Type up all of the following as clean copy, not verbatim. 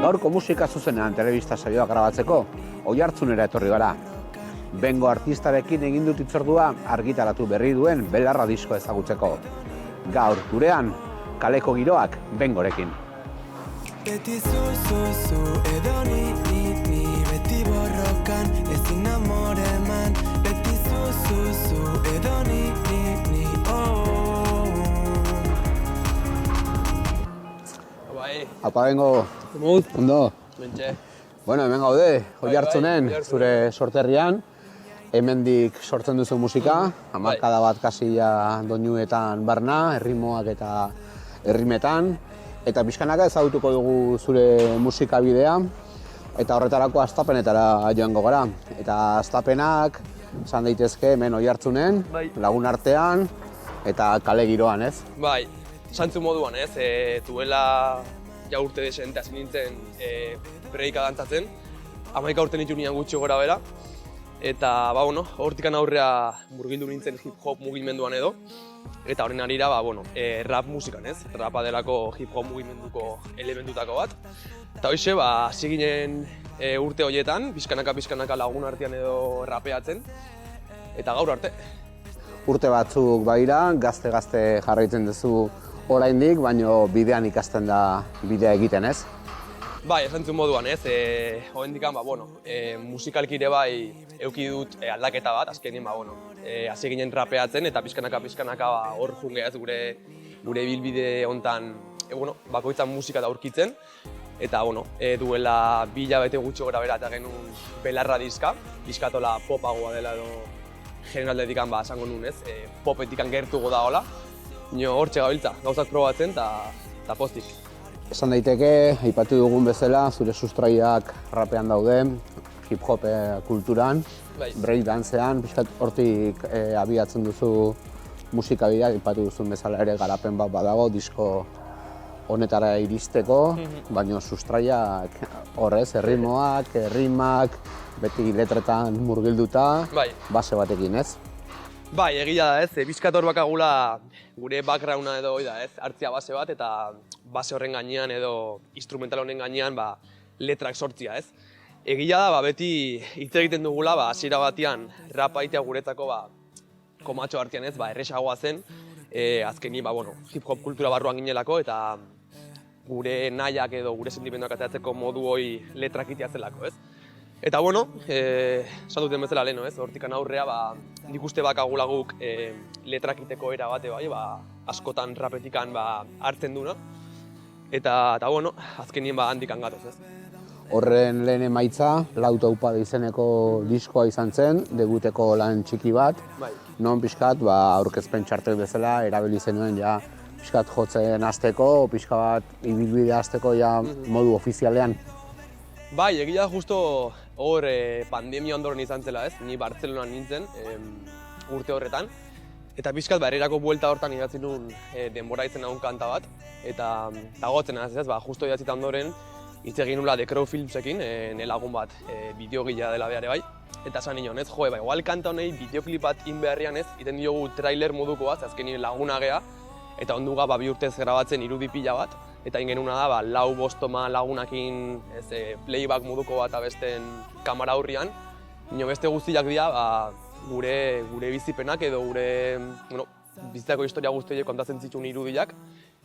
Gaurko musika zuzenean telebista saioak grabatzeko Oiartzunera etorri gara. Bengo artistarekin egin dut hitzordua argitaratu berri duen Belarra disko ezagutzeko. Gaur gurean kaleko giroak Bengorekin. Beti zu edo ni beti borrokan ezin amore eman. Beti zu edo ni Apa Bengo, ondo? Mentxe. Bueno, hemen gaude, Oiartzunen, zure sorterrian. Hemendik sortzen duzu musika, hamarkada bat kasilla doinuetan barna, errimoak eta errimetan. Eta pixkanaka ezagutuko dugu zure musika bidea. Eta horretarako hastapenetara joango gara. Eta hastapenak, esan daitezke hemen Oiartzunen, lagun artean eta kale giroan, ez? Bai, santzu moduan, ez? Duela ja urte desente hasi nintzen breika dantzatzen. 11 urte nitu nian gutxi gora bera. Eta, hortikan aurrea murgildu nintzen hip-hop mugimenduan edo. Eta horren arira, rap musikan, ez? Rapa delako hip-hop mugimenduko elementutako bat. Eta hoxe, hasi ginen urte horietan, pixkanaka lagun artean edo rapeatzen. Eta gaur arte. Urte batzuk baira, gazte jarraitzen duzu oraindik, baino bidean ikasten da bidea egiten, ez? Bai, esantzun moduan, ez? Hoendikan, musikalki ere bai eduki dut aldaketa bat, azkenin, hasi ginen rapeatzen eta pixkanaka hor jungeaz gure bilbide hontan, bakoitzan musika da aurkitzen. Eta, duela 2 hilabete gutxi gora bera eta genuen Belarra diska, diskatola popagoa dela edo generaldetikan esango nun, ez? Popetikan gertugo da hola. Hortxe gabiltza, gauzak probatzen eta postik. Esan daiteke, aipatu dugun bezala, zure sustraiak rapean daude, hip-hop kulturan, breakdancean, pixkat hortik abiatzen duzu musika bidea, aipatu duzun bezala ere garapen bat badago, disko honetara iristeko, baina sustraiak horrez, errimoak, rimak, beti letretan murgilduta, base batekin, ez? Bai, egia da, ez? Bizkator bakagula gure backgrounda edo hartzia base bat eta base horren gainean edo instrumental honen gainean letrak sortzia, ez? Egia da, beti hitz egiten dugula, hasiera batean rapa egitea guretzako komatxo artean, ez? Erresagoa zen, azkeni hip-hop kultura barruan ginelako eta gure nahiak edo gure sentimenduak ateratzeko modu hori letrak egitea zelako, ez? Eta esan duten bezala leheno, ez? Hortikan aurrea, nik uste bakagula guk letrak egiteko era bate askotan rapetikan hartzen duna. Eta azkenien handikan gatoz, ez? Horren lehen emaitza, Lau Taupada izeneko diskoa izan zen, debuteko lan txiki bat. Non pixkat, aurkezpen txartel bezala, erabili zenuen pixkat jotzen hasteko, pixka bat ibilbide hasteko modu ofizialean. Bai, egia justo hor pandemia ondoren izan zela, ez? Ni Bartzelonan nintzen urte horretan. Eta pixkat herrirako buelta hortan idatzi nuen denbora izen nagun kanta bat. Eta gotzen ez, justo idatzita ondoren hitz egin nula The Crow Filmsekin, nelagun bat bideogila dela behar bai. Eta esan nion, ez? Igual kanta honei bideoklip bat beharrian ez, iten diogu trailer modukoa, azkenin laguna gea. Eta onduga 2 urtez grabatzen irudi pila bat. Eta ingenuna da, 4-5 toma lagunakin playback moduko bat abesten kamara aurrian. Beste guztiak dira gure bizipenak edo gure bizitzako historia guztiak kontatzen zituen irudiak.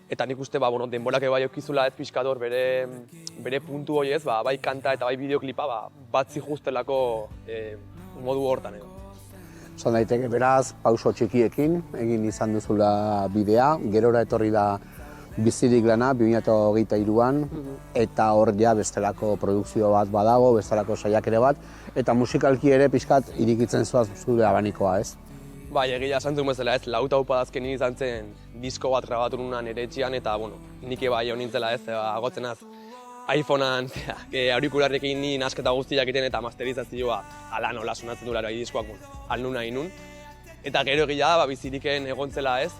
Eta nik uste denborak bai eukizula ez pixkador bere puntu hori ez, bai kanta eta bai bideoklipa batzi justelako modu hortan edo. Esan daiteke beraz, pauso txikiekin egin izan duzula bidea, gerora etorri da Bizirik lana 2023an eta hor bestelako produkzio bat badago, bestelako saiakere bat eta musikalki ere pixkat irikitzen zoaz zure abanikoa, ez? Bai, egia esan zuen bezala, ez? Lau Taupada azkenin izan zen disko bat grabatu nunan ere etxean eta nik bai hon nintzela, ez? Agotzenaz iPhonean aurikularrekin ni nasketa guztiak egiten eta masterizazioa ala nola sonatzen du bai diskoak alnun nahi nun. Eta gero egia da, Biziriken egontzela, ez?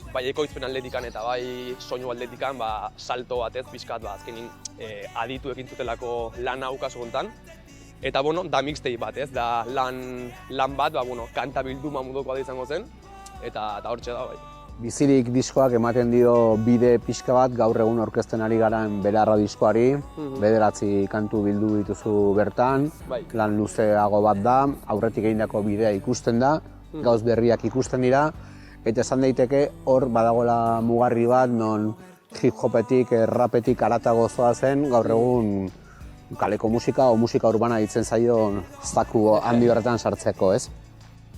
Bai ekoizpen atletikan eta bai soinu atletikan salto batez pixkat azkenin aditu egin zutelako lan hau kasu honetan. Eta da mixtape bat, ez? Da lan bat, kanta bilduma moduko bat izango zen eta hortxe da bai. Bizirik diskoak ematen dio bide pixka bat gaur egun aurkezten ari garen Belarra diskoari. 9 kantu bildu dituzu bertan, lan luzeago bat da, aurretik egindako bidea ikusten da, gauz berriak ikusten dira, eta esan daiteke hor badagoela mugarri bat non hip-hopetik, rapetik haratago zoazen gaur egun kaleko musika o musika urbana ditzen zaion zaku handi horretan sartzeko, ez?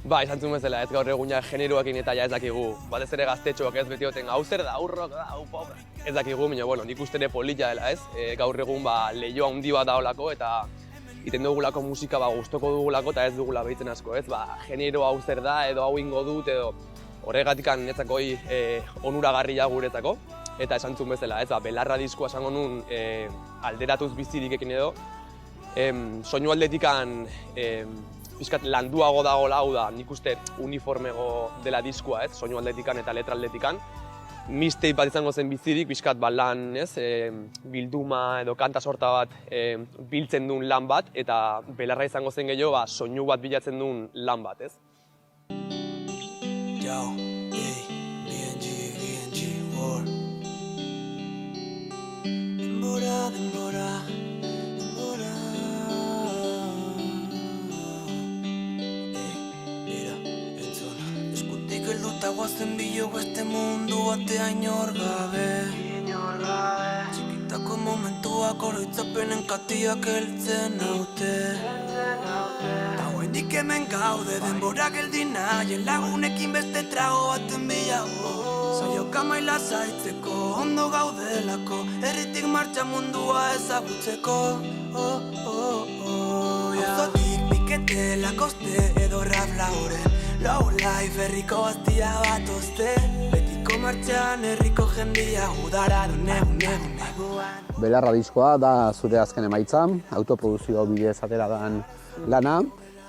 Ba, izan zuen bezala, ez gaur egun generoekin eta ez dakigu, batez ere gaztetxoak ez beti hoten, hau zer da, hau rock da, hau pop, ez dakigu, baina, bueno, nik uste ere polita dela, ez? Gaur egun lehio handi bat daolako eta iten dugulako musika gustoko dugulako eta ez dugula behitzen asko, ez? Genero hau zer da, edo hau ingo dut, edo horregatik netzako onuragarria guretzako. Eta esan zuen bezala, ez? Belarra diskoa esango nun alderatuz bizirik ekin edo, soinu aldetikan pixkat landuago dagoela, hau da, nik uste uniformego dela diskoa, ez? Soinu aldetikan eta letra aldetikan. Mixtape bat izango zen bizirik, pixkat lan, ez? Bilduma edo kanta sorta bat biltzen duen lan bat, eta belarra izango zen gehiago, soinu bat bilatzen duen lan bat, ez? Yo, BNG, War. Denbora. Mira, entzun. Eskutik helduta guazen bilo beste mundu batea inor gabe. Txikitako momentuak oroitzapenen katiak heltzen haute. Ta hoendik hemen gaude denbora geldi nahien lagunekin beste trago baten bilago. Saioka maila zaitzeko, ondo gaudelako, herritik martxa mundua ezagutzeko. Auzotik pikete lakoste edo rap lauren, low life herriko bastia bat oste, betiko martxan herriko jendia udara dune. Belarra diskoa da zure azken emaitza, autoproduzio bidez atera dan lana.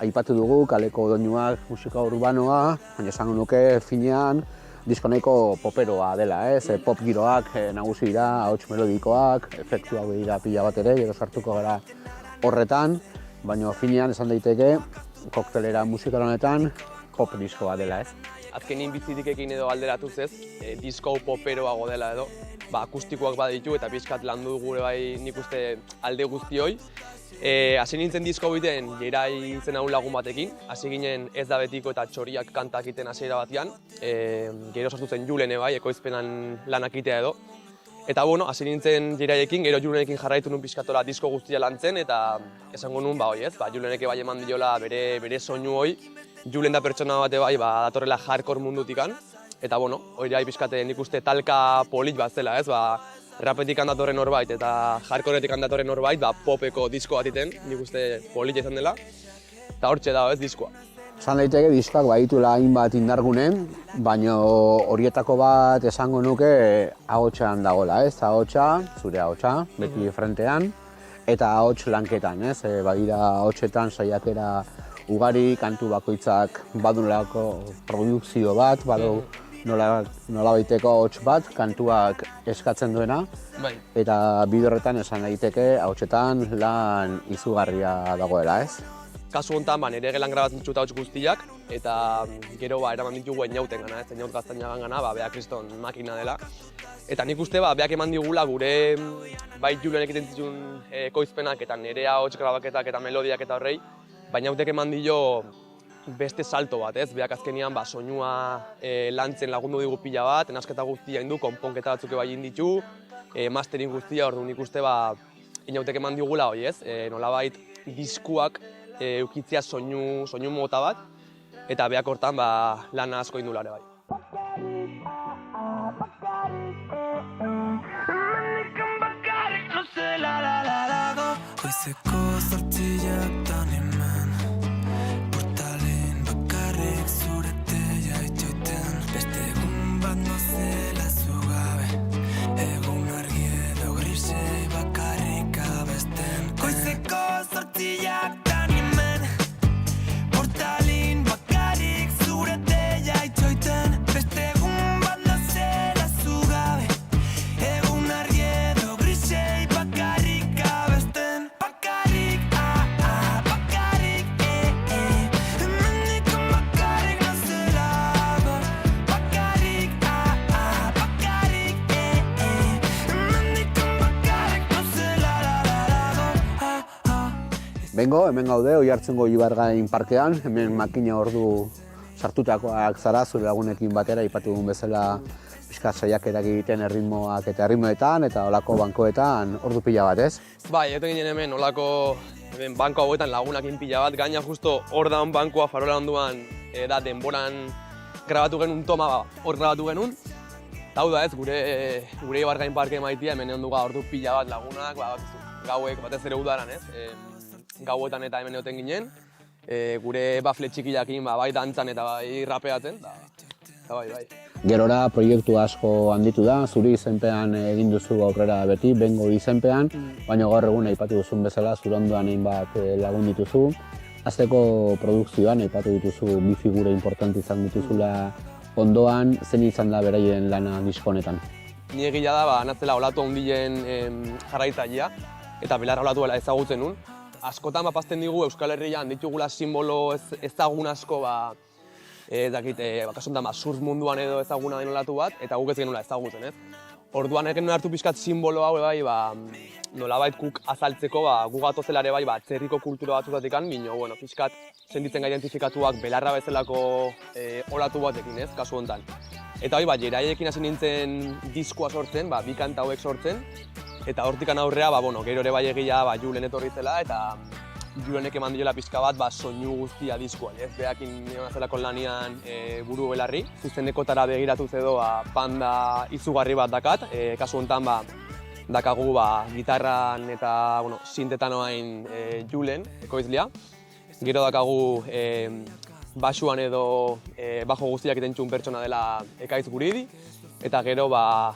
Aipatu dugu kaleko doinuak, musika urbanoa, baina esango nuke finean disko nahiko poperoa dela, ez? Pop giroak nagusi dira, ahots melodikoak, efektuak dira pila bat ere, gero sartuko gara horretan, baina finean esan daiteke koktelera musikal honetan pop diskoa dela, ez? Azkenin bizitikekin edo alderatuz ez, disko poperoago dela edo, akustikoak baditu eta pixkat landu gure bai nik uste alde guztioi. Hasi nintzen disko biten Gerai zen hau lagun batekin, hasi ginen Ez da betiko eta Txoriak kantak iten hasiera batean, gero sortu zen Julen bai, ekoizpenan lanak itea edo. Eta bueno, hasi nintzen Geraiekin, gero Julenekin jarraitu nun pixkatola disko guztia lantzen eta esango nun Juleneke bai eman diola bere soinu hoi. Julen da pertsona bate bai datorrela hardcore mundutikan. Eta bueno, hori bai pixkate nik uste talka polit bat zela, ez? Rapetik handatorren horbait eta hardcoretik handatorren horbait, popeko disko bat iten, nik uste polita izan dela. Eta hortxe da, ez, diskoa. Esan daiteke diskoak baditula hainbat indargunen, baina horietako bat esango nuke ahotsan dagoela, ez? Ahotsa, zure ahotsa, beti frentean, eta ahots lanketan, ez? Badira ahotsetan saiakera ugari, kantu bakoitzak badunelako produkzio bat, badu nolabaiteko ahots bat, kantuak eskatzen duena, eta bide horretan esan daiteke ahotsetan lan izugarria dagoela, ez? Kasu honetan, nire gelan grabatzen ditut ahots guztiak, eta gero eraman ditugu Einauten gana, ez Einaut Gaztainagan gana, Bea Kriston makina dela. Eta nik uste beak eman digula gure bai Julenek egiten zituen ekoizpenak eta nire ahots grabaketak eta melodiak eta horrei, Bainautek eman dio beste salto bat, ez? Beak azkenean soinua lantzen lagundu digu pila bat, nasketa guztia indu, konponketa batzuk bai inditu, mastering guztia, orduan ikuste Inautek eman digula hori, ez? Nolabait diskuak eukitzea soinu mota bat, eta beak hortan lan asko indulare bai. Goizeko zortziak dan hemen Portalin bakarrik zurete jaitxoiten Beste egun bat nozela zugabe Egun argi edo grisei bakarrik abesten Goizeko zortziak dan hemen Portalin bakarrik zurete jaitxoiten Beste egun bat nozela zugabe Egun argi edo grisei bakarrik abesten Bengo, hemen gaude, Oiartzungo Ibargain parkean, hemen makina ordu sartutakoak zara, zure lagunekin batera, aipatu dugun bezala pixka saiakerak egiten erritmoak eta erritmoetan eta olako bankoetan ordu pila bat, ez? Bai, eto ginen hemen olako banko hauetan lagunakin pila bat, gaina justo hor daun bankoa farola onduan da denboran grabatu genuen toma, hor grabatu genuen. Eta hau da ez, gure Ibargain parke maitia hemen egon duga ordu pila bat lagunak, gauek batez ere udaran ez, gauetan eta hemen egoten ginen. Gure bafle txikiakin bai dantzan eta bai rapeatzen, eta bai. Gerora proiektu asko handitu da, zuri izenpean egin duzu aurrera beti, Bengo izenpean, baina gaur egun aipatu duzun bezala, zure ondoan hainbat lagun dituzu. Azteko produkzioan aipatu dituzu bi figura importante izan dituzula ondoan, zen izan da beraien lana disko honetan? Ni egia da, natzela olatu handilen jarraitzailea, eta belarra olatuela ezagutzen nun. Askotan bapazten digu Euskal Herrian ditugula simbolo ezagun asko, kasu honetan surf munduan edo ezaguna den olatu bat, eta guk ez genuela ezagutzen, ez? Orduan egen hartu pixkat simbolo hau nolabait guk azaltzeko, gu gatozela ere bai atzerriko kultura batzutatik, bino, pixkat sentitzen identifikatuak belarra bezalako olatu batekin, ez, kasu honetan. Eta jeraiekin hasi nintzen diskoa sortzen, bi kanta hauek sortzen, eta hortikan aurrea, gero ere bai egia Julen etorri zela, eta Julenek eman diola pixka bat soinu guztia diskoan, ez? Beakin egon zelako lanian buru belarri. Zuzenekotara begiratuz edo banda izugarri bat dakat, kasu honetan dakagu gitarran eta sintetan oain Julen, ekoizlea. Gero dakagu basuan edo bajo guztiak egiten txun pertsona dela Ekaitz Guridi. Eta gero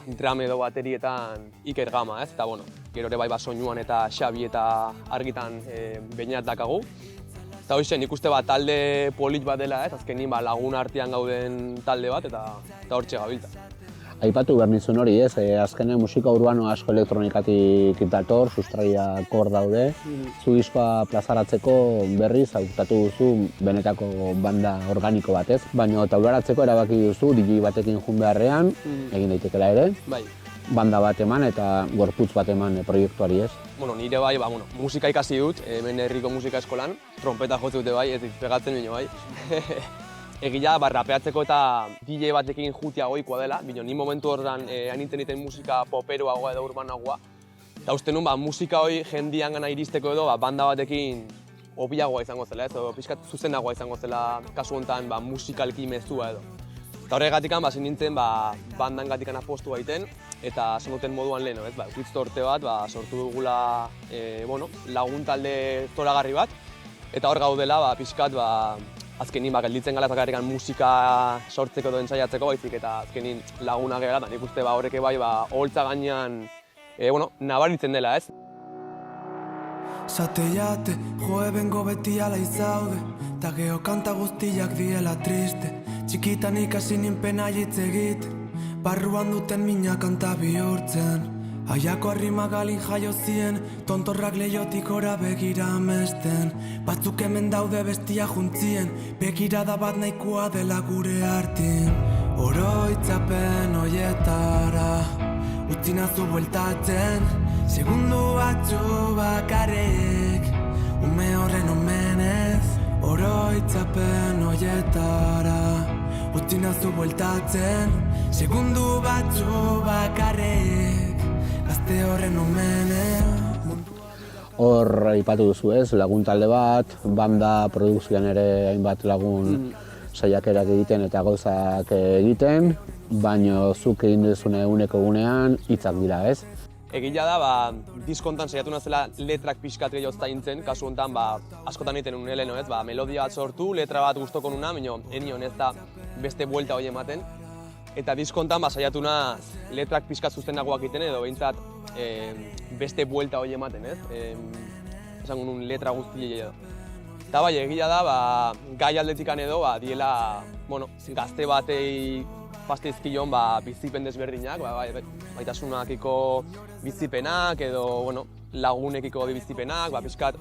drum edo baterietan Iker Gama, ez? Eta gero ere bai soinuan eta Xabi eta argitan Beñat dakagu. Eta hoxe, nik uste talde polit bat dela, ez? Azkenin lagun artean gauden talde bat eta hortxe gabiltza. Aipatu behar nizun hori, ez? Azkenean musika urbano asko elektronikatik dator, sustraiak hor daude. Zu diskoa plazaratzeko berriz hautatu duzu benetako banda organiko bat, ez? Baina taularatzeko erabaki duzu DJ batekin jun beharrean, egin daitekela ere. Bai. Banda bat eman eta gorputz bat eman proiektuari, ez? Nire bai, musika ikasi dut, hemen herriko musika eskolan, trompeta jotze dute bai, ez pegatzen bino bai. Egia rapeatzeko eta DJ batekin jutia goikoa dela, bino ni momentu horren anintzen iten musika poperoagoa edo urbanagoa. Eta uste nun musika hori jendian gana iristeko edo banda batekin obiagoa izango zela, ez? Edo pixkat zuzenagoa izango zela kasu honetan musikalki mezua edo. Eta horregatik hasi nintzen bandan gatik apostu gaiten eta zenuten moduan leheno, ez? Ukitz torte bat sortu dugula lagun talde zoragarri bat. Eta hor gaudela pixkat azkenin gelditzen gala zakarrikan musika sortzeko edo entzaiatzeko baizik eta azkenin lagunak egala, eta nik uste horreke bai oholtza gainean nabaritzen dela, ez? Zate jate, joe bengo beti ala izaude, ta geho kanta guztiak diela triste. Txikitan ikasi ninpen hitz egiten, barruan duten mina kanta bihurtzen. Aiako arrima galin jaio zien, tontorrak leiotik ora begira amesten. Batzuk hemen daude bestia juntzien, begirada bat nahikoa dela gure artin. Oroitzapen oietara, utzi nazu bueltatzen, segundu batzu bakarrik, ume horren omenez. Oroitzapen oietara, utzi nazu bueltatzen, segundu batzu bakarrik. Gazte horren omenez. Hor aipatu duzu, ez? Lagun talde bat, banda produkzioan ere hainbat lagun saiakerak egiten eta gauzak egiten, baina zuk egin duzune eguneko egunean hitzak dira, ez? Egia da, diskontan saiatu nazela letrak pixkat gehiago zaintzen, kasu honetan askotan egiten nuen heleno, ez? Melodia bat sortu, letra bat gustoko nuna, baina enion ez da beste buelta hori ematen. Eta diskontan saiatu naz letrak pixkat zuzenagoak egiten edo behintzat beste buelta hori ematen, ez? Esango nun letra guztiei edo. Eta bai, egia da, gai aldetikan edo, diela, gazte batei pastizkilon bizipen desberdinak, baitasunakiko bizipenak edo lagunekiko bizipenak, pixkat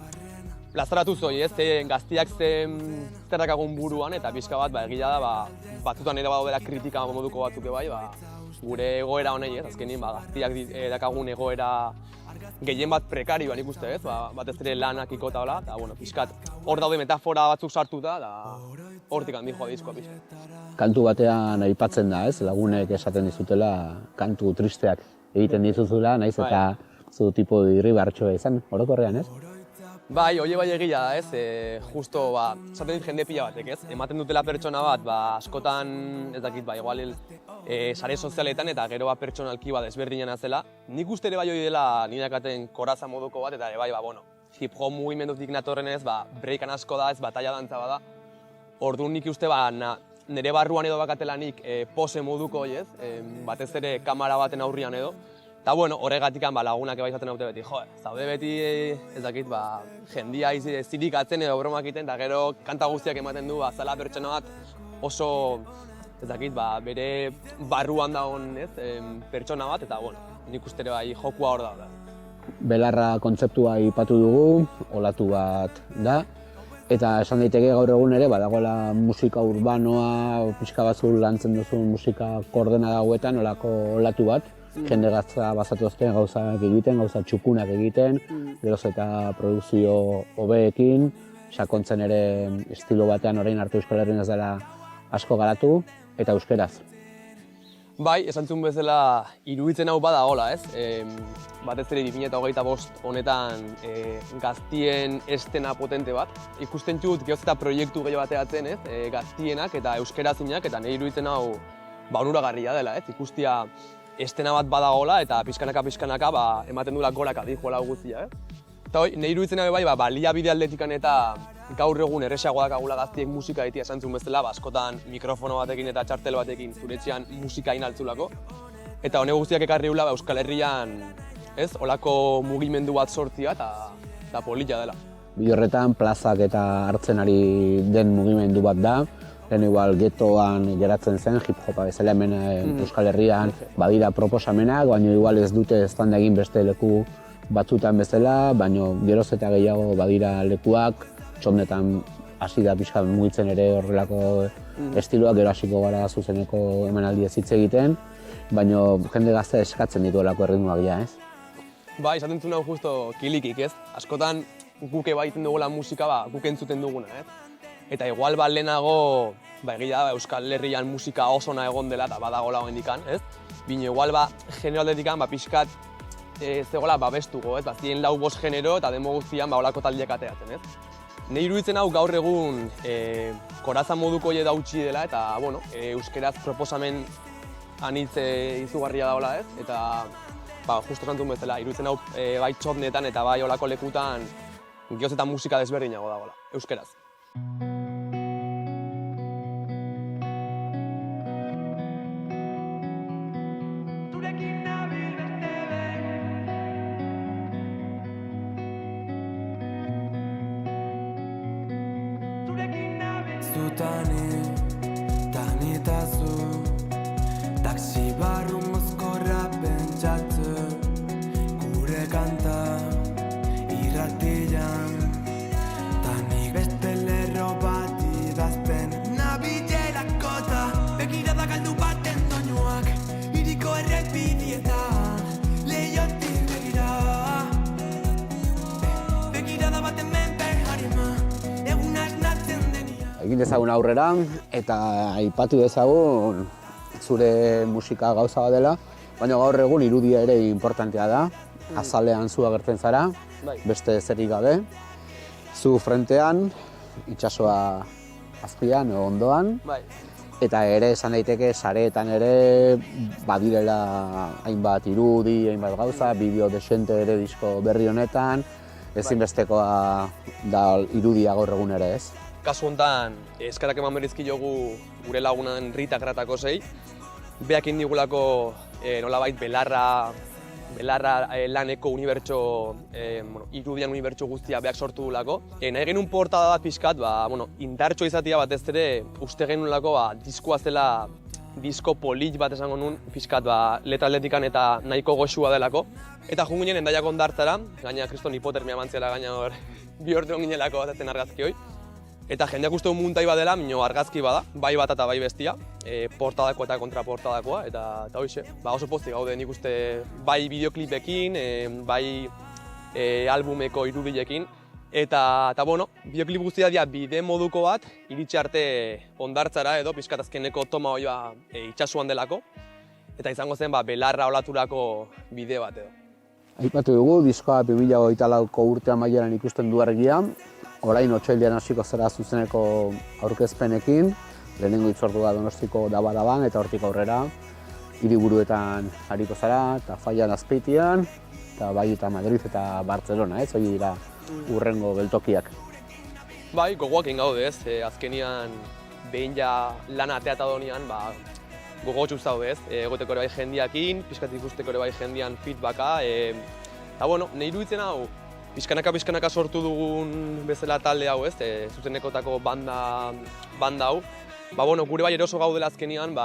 plazaratu zoi, ez? Gaztiak zerrakagun buruan eta pixka bat egia da, batzutan ere badaudela kritika moduko batzuk bai, gure egoera honei, ez, azkenin, gaztiak dakagun egoera gehien bat prekarioan ikuste, ez, batez ere lanakiko eta hola, eta, bueno, pixkat, hor daude metafora batzuk sartuta, da hortik handi joa diskoa pixkat. Kantu batean aipatzen da, ez, lagunek esaten dizutela kantu tristeak egiten dituzula, naiz eta zu tipo irribartxoa izan, orokorrean, ez? Bai, bai egia da, ez, justo, esaten dit jende pila batek, ez? Ematen dutela pertsona bat, askotan, ez dakit, igual, sare sozialetan eta gero pertsonalki desberdinena zela. Nik uste ere bai hori dela nirakaten koraza moduko bat, eta ere bai, hip-hop mugimendutik natorrenez, breakan asko da, ez, batalla dantza bada. Orduan nik uste, nire barruan edo bakatelanik pose moduko, ez? Batez ere kamera baten aurrian edo. Eta, bueno, horregatik lagunak izaten haute beti, zaude beti, ez dakit, jendia zirikatzen edo bromak egiten, eta gero kanta guztiak ematen du, zela pertsona bat oso, ez dakit, bere barruan dagoen, ez, pertsona bat, eta, bueno, nik uste ere bai jokua hor da. Belarra kontzeptua aipatu dugu, olatu bat da, eta esan daiteke gaur egun ere, badagoela musika urbanoa, pixka batzuk lantzen duzun musika koordenada hauetan, olako olatu bat. Jende gazta bazatuzten gauzak egiten, gauza txukunak egiten, geroz eta produkzio hobeekin, sakontzen ere estilo batean orain arte Euskal Herrian ez dela asko garatu, eta euskeraz. Bai, esan zuen bezala iruditzen hau badagoela, ez? Batez ere 2025 honetan gaztien estena potente bat. Ikusten dut geroz eta proiektu gehiago bateatzen, ez? Gaztienak eta euskerazinak, eta nire iruditzen hau onuragarria dela, ez? Ikustia estena bat badagoela eta pixkanaka ematen duela goraka dijoela guztia, Eta hori, nire iruditzen bai, baliabide aldetikan eta gaur egun erresagoa dakagula gaztiek musika egitea esan zuen bezala, askotan mikrofono batekin eta txartel batekin zure etxean musika inaltzulako. Eta hone guztiak ekarri gula Euskal Herrian, ez, olako mugimendu bat sortzia eta polita dela. Bi horretan plazak eta hartzen ari den mugimendu bat da. Lehen igual getoan geratzen zen, hip-hopa bezala hemen Euskal Herrian badira proposamenak, baina igual ez dute eztanda egin beste leku batzutan bezala, baina geroz eta gehiago badira lekuak, txondetan hasi da pixka mugitzen ere horrelako estiloak, gero hasiko gara zuzeneko emanaldiez hitz egiten, baina jende gazte eskatzen dituelako erritmoak ja, ez? Bai, esaten zuen hau justo kilikik, ez? Askotan guk baiten dugula musika, guk entzuten duguna, ez? Eta igual lehenago, egia da Euskal Herrian musika oso ona egon dela eta badagoela oraindikan, ez? Bino igual genero aldetikan pixkat zegoela babestuko, ez? Zien 4-5 genero eta demo guztian olako taldeak ateatzen, ez? Nire iruditzen hau gaur egun koraza moduko hile dautxi dela eta, bueno, euskeraz proposamen anitz izugarria dagoela, ez? Eta, justo esan duen bezala, iruditzen hau bai txotnetan eta bai olako lekutan geroz eta musika desberdinago dagoela, euskeraz. Tani eta zu taksi barru mozkorra pentsatze gure kanta irratian Tani beste lerro bat idazten nabilerakota begirada galdu baten doinuak hiriko errepidietan leiotik begirada baten menpe harima egunak natzen Egin dezagun aurrera eta aipatu dezagun zure musika gauza bat dela, baina gaur egun irudia ere importantea da. Azalean zu agertzen zara, beste zerik gabe. Zu frentean, itsasoa azpian o ondoan. Eta ere esan daiteke sareetan ere badirela hainbat irudi, hainbat gauza, bideo desente ere disko berri honetan. Ezinbestekoa da irudia gaur egun ere, ez? Kasu honetan, eskarak eman berizki jogu gure lagunan Rita Kratakosei. Beak indigulako nolabait belarra laneko unibertso, irudian unibertso guztia beak sortu dulako. Nahi genuen portada bat pixkat, indartxo izatea batez ere uste genuelako diskoa zela disko polit bat esango nuen, pixkat letra atletikan eta nahiko goxua delako. Eta joan ginen Endaiako hondartzara, gaina kriston hipotermia mantziela gaina hor bi ordu ginelako batetzen argazki hoi. Eta jendeak uste du muntai badela, mino argazki bada, bai bata eta bai bestia, portadakoa eta kontraportadakoa, eta hoxe, oso pozik gaude nik uste bai bideoklipekin, bai albumeko irudiekin, eta bueno, bideoklip guztia dira bide moduko bat, iritsi arte hondartzara edo pixkat azkeneko toma hoia itxasuan delako, eta izango zen belarra olaturako bide bat edo. Aipatu dugu, diskoa 2024ko urte amaieran ikusten du argia, orain otsailean hasiko zara zuzeneko aurkezpenekin, lehenengo hitzordua Donostiko Daba-Daban eta hortik aurrera hiriburuetan ariko zara, eta Faian Azpeitian, eta bai eta Madrid eta Barcelona, hori dira urrengo geltokiak. Bai, gogoakin gaude ez, azkenian behin ja lana atea eta donean, gogotxuz zaude ez, egoteko ere bai jendiakin, pixkat ikusteko ere bai jendian feedbacka, eta bueno, nahi iruditzen hau, pixkanaka sortu dugun bezala talde hau ez, zuzenekotako banda hau, bueno, gure bai eroso gaudela azkenian,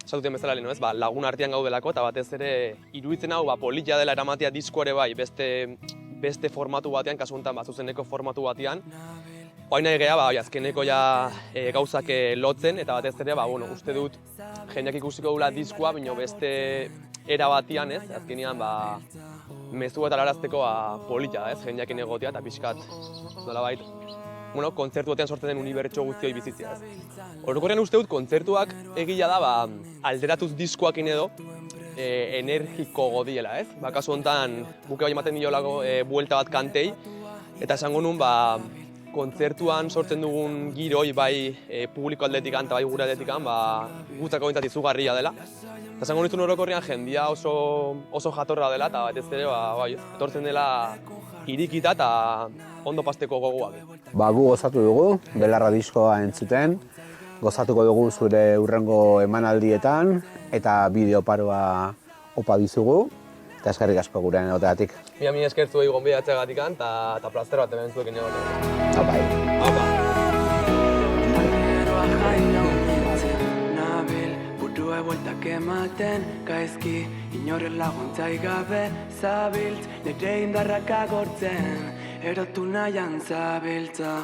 esatuten bezala leheno ez, lagun artean gaudelako, eta batez ere iruditzen hau politia dela eramatea disko ere bai, beste formatu batean, kasu honetan zuzeneko formatu batean. Oain nahi geha, azkeneko gauzak lotzen, eta batez ere, uste dut jendeak ikusiko dula diskoa, baina beste era batian ez, azkenean mezu eta larazteko politia da ez, jendeakin egotea eta pixkat, nolabait, kontzertu batean sortzen den unibertso guztioi bizitzea ez. Orokorrean uste dut, kontzertuak egila da alderatuz diskoakin edo, energiko godiela ez. Kasu honetan, buke bai ematen diolako buelta bat kantei, eta esango nun, kontzertuan sortzen dugun giroi bai publiko aldetikan eta bai gure aldetikan gutzako bintzat izugarria dela. Eta esango nintzen orokorrean jendia oso jatorra dela eta batez ere etortzen dela irikita eta ondo pasteko gogoak. Gu gozatu dugu, Belarra diskoa entzuten, gozatuko dugu zure hurrengo emanaldietan eta bideo paroa opa dizugu. Eta eskerrik asko gurean egoteagatik. Mi eskertu egon bidatzeagatik eta plaster bat hemen zuekin egon. Apai. Nabil, burua bueltak ematen, gaizki, inorren laguntzai gabe, zabiltz, nire indarrak agortzen, erotu nahian zabiltza.